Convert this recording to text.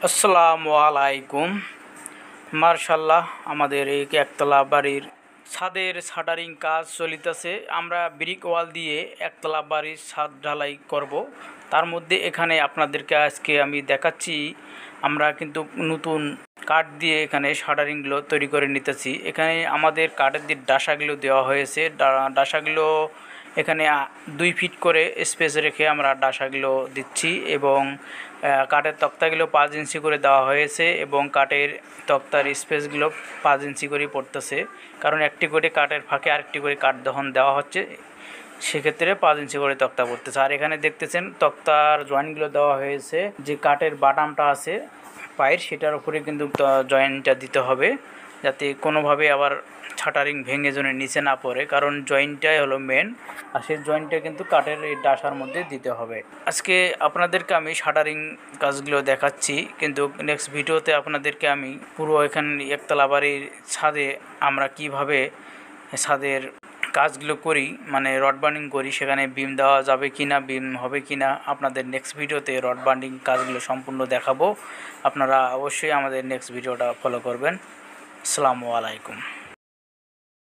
আসসালামু আলাইকুম। মার্শাল্লাহ, আমাদের এই একতলা বাড়ির ছাদের শাটারিং কাজ চলিতেছে। আমরা ব্রিক ওয়াল দিয়ে একতলা বাড়ির ছাদ ঢালাই করব। তার মধ্যে এখানে আপনাদেরকে আজকে আমি দেখাচ্ছি, আমরা কিন্তু নতুন কাঠ দিয়ে এখানে শাটারিংগুলো তৈরি করে নিতেছি। এখানে আমাদের কাঠের যে ডাসাগুলো দেওয়া হয়েছে, ডাসাগুলো এখানে 2 ফিট করে স্পেস রেখে আমরা ডাসাগুলো দিচ্ছি, এবং কাঠের তক্তাগুলো 5 ইঞ্চি করে দেওয়া হয়েছে, এবং কাঠের তক্তার স্পেসগুলো 5 ইঞ্চি করে পড়তেছে, কারণ একটি করে কাঠের ফাঁকে আরেকটি করে কাঠ যখন দেওয়া হচ্ছে সেক্ষেত্রে 5 ইঞ্চি করে তক্তা পড়তেছে। আর এখানে দেখতেছেন তক্তার জয়েন্টগুলো দেওয়া হয়েছে, যে কাঠের বাটামটা আছে পায়ের, সেটার উপরে কিন্তু জয়েন্টটা দিতে হবে, যাতে কোনোভাবে আবার শাটারিং ভেঙে যেন নিচে না পড়ে, কারণ জয়েন্টটাই হলো মেন। আর সেই জয়েন্টটা কিন্তু কাঠের এই ডাসার মধ্যে দিতে হবে। আজকে আপনাদেরকে আমি শাটারিং কাজগুলো দেখাচ্ছি, কিন্তু নেক্সট ভিডিওতে আপনাদেরকে আমি পুরো এখানে একতলা বাড়ির ছাদে আমরা কিভাবে ছাদের কাজগুলো করি, মানে রড বান্ডিং করি, সেখানে বিম দেওয়া যাবে কি না, বিম হবে কি না, আপনাদের নেক্সট ভিডিওতে রড বান্ডিং কাজগুলো সম্পূর্ণ দেখাবো। আপনারা অবশ্যই আমাদের নেক্সট ভিডিওটা ফলো করবেন। আসসালামু আলাইকুম।